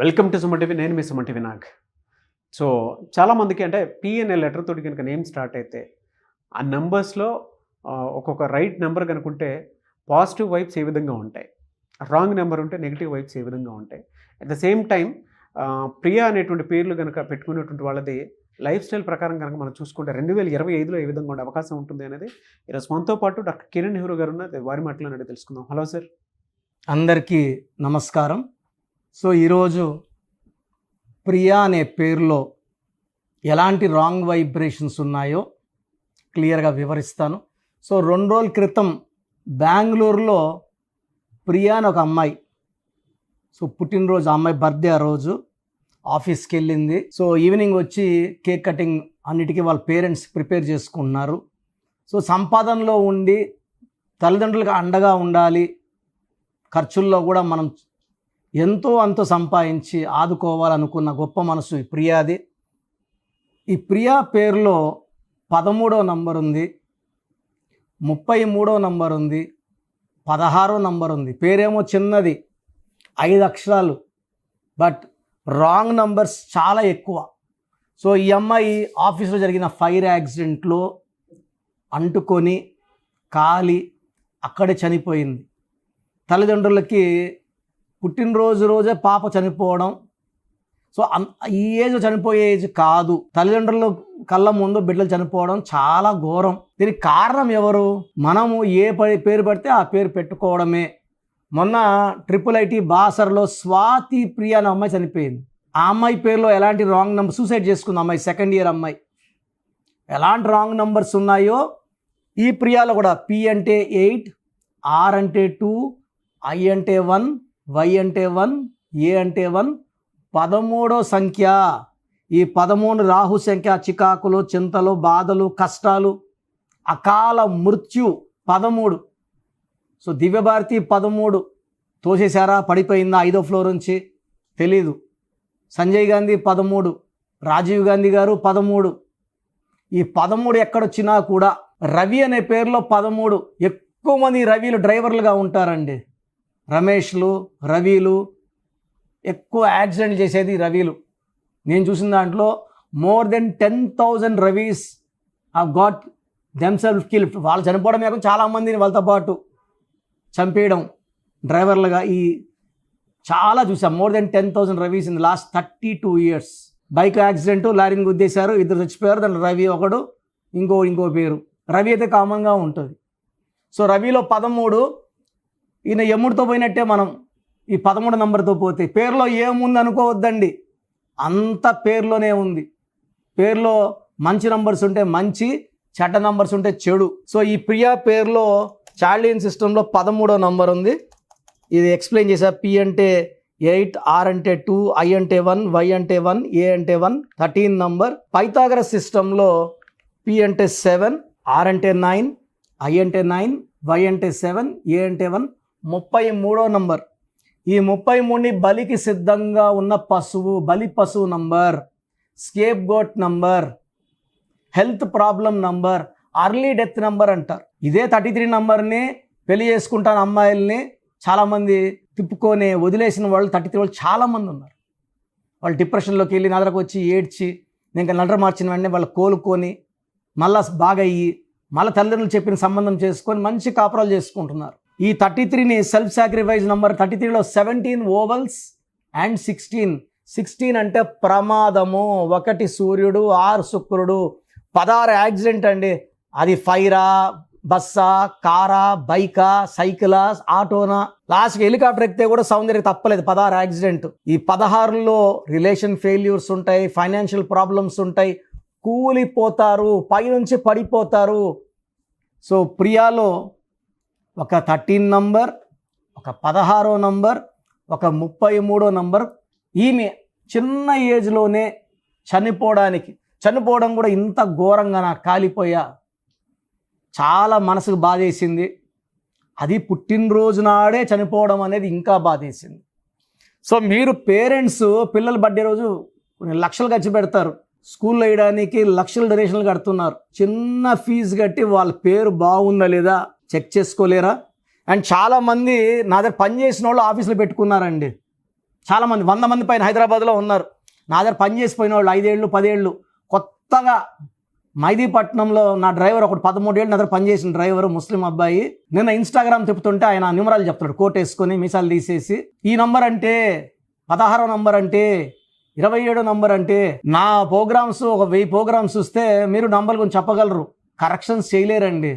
Welcome to Suman TV. నేను మీ Suman TV Nag. So చాలామందికి అంటే పి అనే లెటర్ తోటి కనుక నేమ్ స్టార్ట్ అయితే ఆ నెంబర్స్లో ఒక్కొక్క రైట్ నెంబర్ కనుకుంటే పాజిటివ్ వైబ్స్ ఏ విధంగా ఉంటాయి, రాంగ్ నెంబర్ ఉంటే నెగిటివ్ వైబ్స్ ఏ విధంగా ఉంటాయి. At the same time Priya అనేటువంటి పేర్లు కనుక పెట్టుకునేటువంటి వాళ్ళది లైఫ్ స్టైల్ ప్రకారం కనుక మనం చూసుకుంటే 2025లో ఏ విధంగా ఉండే అవకాశం ఉంటుంది అనేది ఈరోజు మనతో పాటు డాక్టర్ కిరణ్ నెహ్రూ గారు ఉన్న వారి మాటలు అనేది తెలుసుకుందాం. Hello sir. అందరికీ నమస్కారం. సో ఈరోజు ప్రియా అనే పేరులో ఎలాంటి రాంగ్ వైబ్రేషన్స్ ఉన్నాయో క్లియర్గా వివరిస్తాను. సో 2 రోజుల క్రితం బెంగళూరులో ప్రియా అని ఒక అమ్మాయి, సో పుట్టినరోజు, ఆ అమ్మాయి బర్త్డే, ఆ రోజు ఆఫీస్కి వెళ్ళింది. సో ఈవినింగ్ వచ్చి కేక్ కటింగ్ అన్నిటికీ వాళ్ళ పేరెంట్స్ ప్రిపేర్ చేసుకుంటున్నారు. సో సంపాదనలో ఉండి తల్లిదండ్రులకు అండగా ఉండాలి, ఖర్చుల్లో కూడా మనం ఎంతో అంతో సంపాదించి ఆదుకోవాలనుకున్న గొప్ప మనసు ఈ ప్రియాది. ఈ ప్రియా పేరులో 13వ నంబర్ ఉంది, 33వ నంబర్ ఉంది, 16వ నంబర్ ఉంది. పేరేమో చిన్నది, 5 అక్షరాలు, బట్ రాంగ్ నంబర్స్ చాలా ఎక్కువ. సో ఈ అమ్మాయి ఆఫీస్లో జరిగిన ఫైర్ యాక్సిడెంట్లో అంటుకొని కాలి అక్కడే చనిపోయింది. తల్లిదండ్రులకి పుట్టినరోజు రోజే పాప చనిపోవడం, సో ఈ ఏజ్ చనిపోయే ఏజ్ కాదు, తల్లిదండ్రుల కళ్ళ ముందు బిడ్డలు చనిపోవడం చాలా ఘోరం. దీనికి కారణం ఎవరు? మనము ఏ పేరు పడితే ఆ పేరు పెట్టుకోవడమే. మొన్న IIIT బాసర్లో స్వాతి ప్రియ అనే అమ్మాయి చనిపోయింది. ఆ అమ్మాయి పేరులో ఎలాంటి రాంగ్ నెంబర్, సూసైడ్ చేసుకుంది అమ్మాయి, 2nd ఇయర్ అమ్మాయి. ఎలాంటి రాంగ్ నెంబర్స్ ఉన్నాయో ఈ ప్రియాలో కూడా. P అంటే 8, R అంటే 2, I అంటే 1, Y అంటే 1, A అంటే 1, 13వ సంఖ్య. ఈ 13 రాహు సంఖ్య. చికాకులు, చింతలు, బాధలు, కష్టాలు, అకాల మృత్యు 13. సో దివ్యభారతి 13 తోసేశారా, పడిపోయిందా 5వ ఫ్లోర్ నుంచి తెలీదు. సంజయ్ గాంధీ 13, రాజీవ్ గాంధీ గారు 13. ఈ 13 ఎక్కడొచ్చినా కూడా రవి అనే పేరులో 13. ఎక్కువ మంది రవిలు డ్రైవర్లుగా ఉంటారండి. రమేష్లు, రవిలు, ఎక్కువ యాక్సిడెంట్ చేసేది రవిలు. నేను చూసిన దాంట్లో more than 10,000 Ravi's have got themselves killed. వాళ్ళు చనిపోవడం కాకుండా చాలామందిని వాళ్ళతో పాటు చంపేయడం డ్రైవర్లుగా ఈ చాలా చూసాం. more than 10,000 Ravi's in the last 32 years. Bike accident, లారీని గుద్దేశారు, 2 చచ్చిపోయారు. దాంట్లో రవి ఒకడు, ఇంకో పేరు. రవి అయితే కామన్గా ఉంటుంది. సో రవిలో 13. ఈయన యముడితో పోయినట్టే మనం ఈ 13 నంబర్తో పోతే. పేరులో ఏముంది అనుకోవద్దండి, అంత పేరులోనే ఉంది. పేరులో మంచి నంబర్స్ ఉంటే మంచి, చెడ్డ నంబర్స్ ఉంటే చెడు. సో ఈ ప్రియా పేరులో చార్లియన్ సిస్టంలో 13వ నంబర్ ఉంది. ఇది ఎక్స్ప్లెయిన్ చేశా. P అంటే 8, R అంటే 2, I అంటే 1, Y అంటే 1, A అంటే 1, 13 నంబర్. పైథాగరస్ సిస్టంలో P అంటే 7, R అంటే 9, I అంటే 9, Y అంటే 7, A అంటే 1, 33వ నంబర్. ఈ 33ని బలికి సిద్ధంగా ఉన్న పశువు, బలి పశువు number, scapegoat number, health problem number, early death number అంటారు. ఇదే 33 నంబర్ని పెళ్లి చేసుకుంటాను అమ్మాయిల్ని చాలామంది తిప్పుకొని వదిలేసిన వాళ్ళు 33 వాళ్ళు చాలామంది ఉన్నారు. వాళ్ళు డిప్రెషన్లోకి వెళ్ళి నదరకు వచ్చి ఏడ్చి, నేను నడర మార్చిన వెంటనే వాళ్ళు కోలుకొని మళ్ళా బాగా అయ్యి మళ్ళీ తల్లిదండ్రులు చెప్పిన సంబంధం చేసుకొని మంచి కాపురాలు చేసుకుంటున్నారు. ఈ 33ని సెల్ఫ్ సాక్రిఫైస్ నంబర్. 33లో 17 ఓవల్స్ అండ్ 16 అంటే ప్రమాదము. 1 సూర్యుడు, 6 శుక్రుడు, 16 యాక్సిడెంట్ అండి. అది ఫైరా, బస్సా, కారా, బైకా, సైకిలా, ఆటోనా, లాస్ట్కి హెలికాప్టర్ ఎక్కితే కూడా సౌందర్యం తప్పలేదు. 16 యాక్సిడెంట్. ఈ 16లో రిలేషన్ ఫెయిల్యూర్స్ ఉంటాయి, ఫైనాన్షియల్ ప్రాబ్లమ్స్ ఉంటాయి, కూలిపోతారు, పైనుంచి పడిపోతారు. సో ప్రియాలో ఒక 13 నంబర్, ఒక 16వ నంబర్, ఒక 33వ నంబర్. ఈమె చిన్న ఏజ్లోనే చనిపోవడం కూడా ఇంత ఘోరంగా నాకు కాలిపోయా, చాలా మనసుకు బాధేసింది. అది పుట్టినరోజు నాడే చనిపోవడం అనేది ఇంకా బాధేసింది. సో మీరు పేరెంట్స్ పిల్లల బర్త్డే రోజు కొన్ని లక్షలు ఖర్చు పెడతారు, స్కూల్లో వేయడానికి లక్షల డొనేషన్లు కడుతున్నారు. చిన్న ఫీజు కట్టి వాళ్ళ పేరు బాగుందా లేదా చెక్ చేసుకోలేరా? అండ్ చాలామంది నా దగ్గర పనిచేసిన వాళ్ళు ఆఫీసులో పెట్టుకున్నారండి. చాలామంది 100 మంది పైన హైదరాబాద్లో ఉన్నారు. నా దగ్గర పనిచేసిపోయిన వాళ్ళు 5 ఏళ్ళు 10 ఏళ్ళు. కొత్తగా మైదీపట్నంలో నా డ్రైవర్ ఒకటి 13 ఏళ్ళు నా దగ్గర పనిచేసిన డ్రైవర్ ముస్లిం అబ్బాయి. నిన్న ఇన్స్టాగ్రామ్ చెప్తుంటే ఆయన న్యూమరాలు చెప్తాడు, కోట్ వేసుకొని మీసాలు తీసేసి. ఈ నంబర్ అంటే 16వ నంబర్ అంటే 27వ నంబర్ అంటే. నా ప్రోగ్రామ్స్ ఒక 1000 ప్రోగ్రామ్స్ చూస్తే మీరు నంబర్ గురించి చెప్పగలరు, కరెక్షన్స్ చేయలేరండి.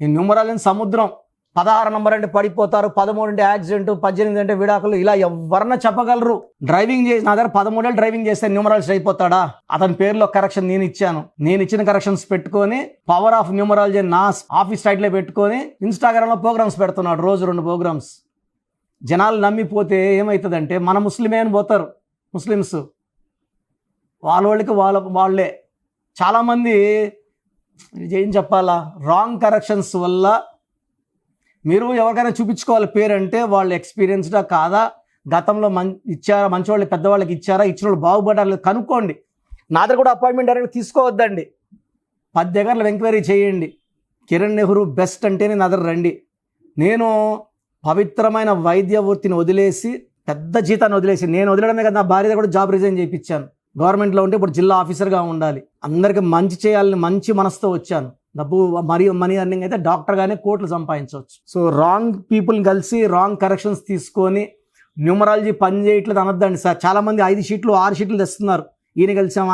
ఈ న్యూమరాలని సముద్రం. 16 నంబర్ అంటే పడిపోతారు, 13 అంటే యాక్సిడెంట్, 18 అంటే విడాకులు, ఇలా ఎవరన్నా చెప్పగలరు. డ్రైవింగ్ చేసి నా దగ్గర 13 ఏళ్ళు డ్రైవింగ్ చేస్తే న్యూమరాలజీ అయిపోతాడా? అతని పేరులో కరెక్షన్ నేను ఇచ్చాను. నేను ఇచ్చిన కరెక్షన్స్ పెట్టుకొని పవర్ ఆఫ్ న్యూమరాలజీ నా ఆఫీస్ టైట్లో పెట్టుకొని ఇన్స్టాగ్రామ్లో ప్రోగ్రామ్స్ పెడుతున్నాడు, రోజు 2 ప్రోగ్రామ్స్. జనాలు నమ్మిపోతే ఏమవుతుందంటే మన ముస్లిమే అని పోతారు ముస్లిమ్స్. వాళ్ళకి వాళ్ళే. చాలామంది ఏం చెప్పాలా, రాంగ్ కరెక్షన్స్ వల్ల మీరు ఎవరికైనా చూపించుకోవాలి పేరు అంటే వాళ్ళు ఎక్స్పీరియన్స్డా కాదా, గతంలో ఇచ్చారా, మంచివాళ్ళు పెద్దవాళ్ళకి ఇచ్చారా, ఇచ్చిన వాళ్ళు బాగుపడాలి కనుక్కోండి. నా దగ్గర కూడా అపాయింట్మెంట్ డైరెక్ట్ తీసుకోవద్దండి. 10 దగ్గరలో ఎంక్వైరీ చేయండి. కిరణ్ నెహ్రూ బెస్ట్ అంటేనే నా దగ్గర రండి. నేను పవిత్రమైన వైద్య వృత్తిని వదిలేసి, పెద్ద జీతాన్ని వదిలేసి, నేను వదిలేయడమే కదా, నా భార్య కూడా జాబ్ రిజైన్ చేయించాను. గవర్నమెంట్లో ఉంటే ఇప్పుడు జిల్లా ఆఫీసర్గా ఉండాలి. అందరికీ మంచి చేయాలని మంచి మనసుతో వచ్చాను. డబ్బు మనీ అర్నింగ్ అయితే డాక్టర్గానే కోట్లు సంపాదించవచ్చు. సో రాంగ్ పీపుల్ని కలిసి రాంగ్ కరెక్షన్స్ తీసుకొని న్యూమరాలజీ పని చేయట్లేదు అనొద్దండి సార్. చాలామంది 5 షీట్లు 6 షీట్లు తెస్తున్నారు. ఈయన కలిసాం,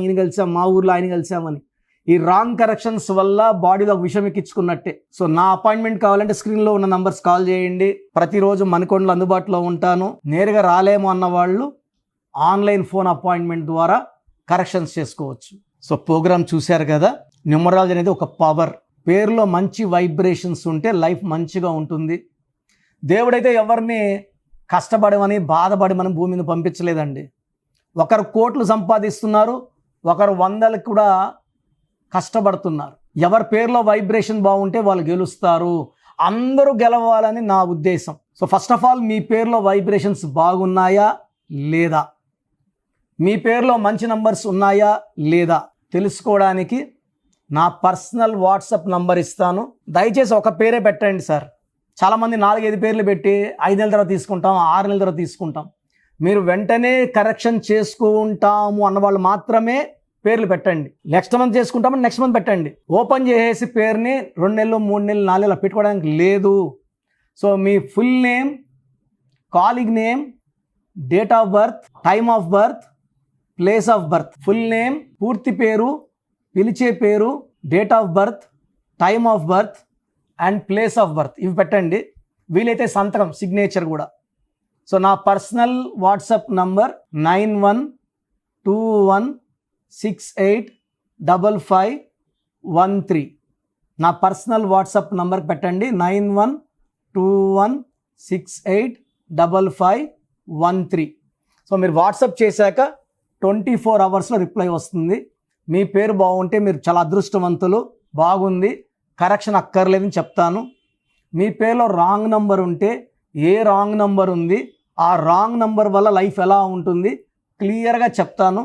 ఈయన కలిసాం, మా ఊర్లో ఆయన కలిసామని. ఈ రాంగ్ కరెక్షన్స్ వల్ల బాడీలో ఒక విషయం ఎక్కించుకున్నట్టే. సో నా అపాయింట్మెంట్ కావాలంటే స్క్రీన్లో ఉన్న నంబర్స్ కాల్ చేయండి. ప్రతిరోజు మణికొండలో అందుబాటులో ఉంటాను. నేరుగా రాలేము అన్న వాళ్ళు ఆన్లైన్ ఫోన్ అపాయింట్మెంట్ ద్వారా కరెక్షన్స్ చేసుకోవచ్చు. సో ప్రోగ్రామ్ చూశారు కదా, న్యూమరాలజీ అనేది ఒక పవర్. పేరులో మంచి వైబ్రేషన్స్ ఉంటే లైఫ్ మంచిగా ఉంటుంది. దేవుడైతే ఎవరిని కష్టపడమని బాధపడమని భూమి మీద పంపించలేదండి. ఒకరు కోట్లు సంపాదిస్తున్నారు, ఒకరు 100లకు కూడా కష్టపడుతున్నారు. ఎవరి పేరులో వైబ్రేషన్ బాగుంటే వాళ్ళు గెలుస్తారు. అందరూ గెలవాలని నా ఉద్దేశం. సో ఫస్ట్ ఆఫ్ ఆల్ మీ పేరులో వైబ్రేషన్స్ బాగున్నాయా లేదా, మీ పేరులో మంచి నంబర్స్ ఉన్నాయా లేదా తెలుసుకోవడానికి నా పర్సనల్ వాట్సాప్ నంబర్ ఇస్తాను. దయచేసి ఒక పేరే పెట్టండి సార్. చాలామంది 4-5 పేర్లు పెట్టి 5 నెలల తర్వాత తీసుకుంటాం, 6 నెలల తర్వాత తీసుకుంటాం. మీరు వెంటనే కరెక్షన్ చేసుకుంటాము అన్నవాళ్ళు మాత్రమే పేర్లు పెట్టండి. నెక్స్ట్ మంత్ చేసుకుంటామని నెక్స్ట్ మంత్ పెట్టండి. ఓపెన్ చేసేసి పేరుని 2 నెలలు 3 నెలలు 4 నెలలు పెట్టుకోవడానికి లేదు. So me full name, calling name, date of birth, time of birth, place of birth, full name, పూర్తి పేరు, పిలిచే పేరు, date of birth, time of birth and place of birth, ఇవి పెట్టండి. వీలైతే సంతకం, సిగ్నేచర్ కూడా. సో నా పర్సనల్ వాట్సాప్ నంబర్ 9121685513. నా పర్సనల్ వాట్సాప్ నంబర్ పెట్టండి 9121685513. సో మీరు వాట్సాప్ చేశాక 24 అవర్స్లో రిప్లై వస్తుంది. మీ పేరు బాగుంటే మీరు చాలా అదృష్టవంతులు, బాగుంది, కరెక్షన్ అక్కర్లేదని చెప్తాను. మీ పేరులో రాంగ్ నంబర్ ఉంటే ఏ రాంగ్ నంబర్ ఉంది, ఆ రాంగ్ నంబర్ వల్ల లైఫ్ ఎలా ఉంటుంది క్లియర్గా చెప్తాను.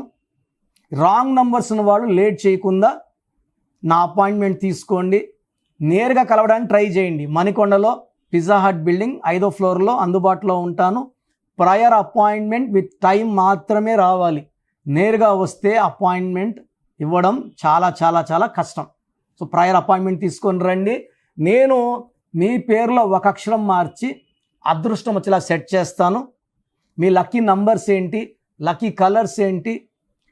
రాంగ్ నంబర్స్ ఉన్న వాళ్ళు లేట్ చేయకుండా నా అపాయింట్మెంట్ తీసుకోండి. నేరుగా కలవడానికి ట్రై చేయండి. మణికొండలో పిజ్జా హట్ బిల్డింగ్ 5వ ఫ్లోర్లో అందుబాటులో ఉంటాను. ప్రయర్ అపాయింట్మెంట్ విత్ టైం మాత్రమే రావాలి. నేరుగా వస్తే అపాయింట్మెంట్ ఇవ్వడం చాలా చాలా చాలా కష్టం. సో ప్రయర్ అపాయింట్మెంట్ తీసుకొని రండి. నేను మీ పేరులో ఒక అక్షరం మార్చి అదృష్టం వచ్చేలా సెట్ చేస్తాను. మీ లక్కీ నంబర్స్ ఏంటి, లక్కీ కలర్స్ ఏంటి,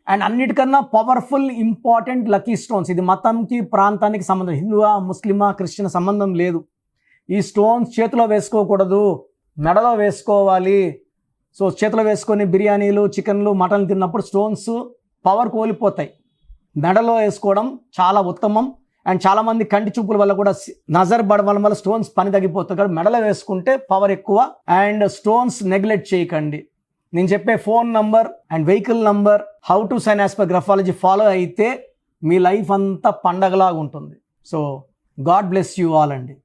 అండ్ అన్నిటికన్నా పవర్ఫుల్ ఇంపార్టెంట్ లక్కీ స్టోన్స్. ఇది మతంకి ప్రాంతానికి సంబంధం, హిందువా ముస్లిమా క్రిస్టియన్ సంబంధం లేదు. ఈ స్టోన్స్ చేతిలో వేసుకోకూడదు, మెడలో వేసుకోవాలి. సో చేతిలో వేసుకొని బిర్యానీలు, చికెన్లు, మటన్లు తిన్నప్పుడు స్టోన్స్ పవర్ కోల్పోతాయి. మెడలో వేసుకోవడం చాలా ఉత్తమం. అండ్ చాలామంది కంటి చూపుల వల్ల కూడా నజర్ పడడం వల్ల స్టోన్స్ పని తగ్గిపోతుంది. కాబట్టి మెడలో వేసుకుంటే పవర్ ఎక్కువ. అండ్ స్టోన్స్ నెగ్లెక్ట్ చేయకండి. నేను చెప్పే phone number and vehicle number, how to sign as per graphology follow అయితే మీ లైఫ్ అంతా పండగలాగా ఉంటుంది. So God bless you all అండి.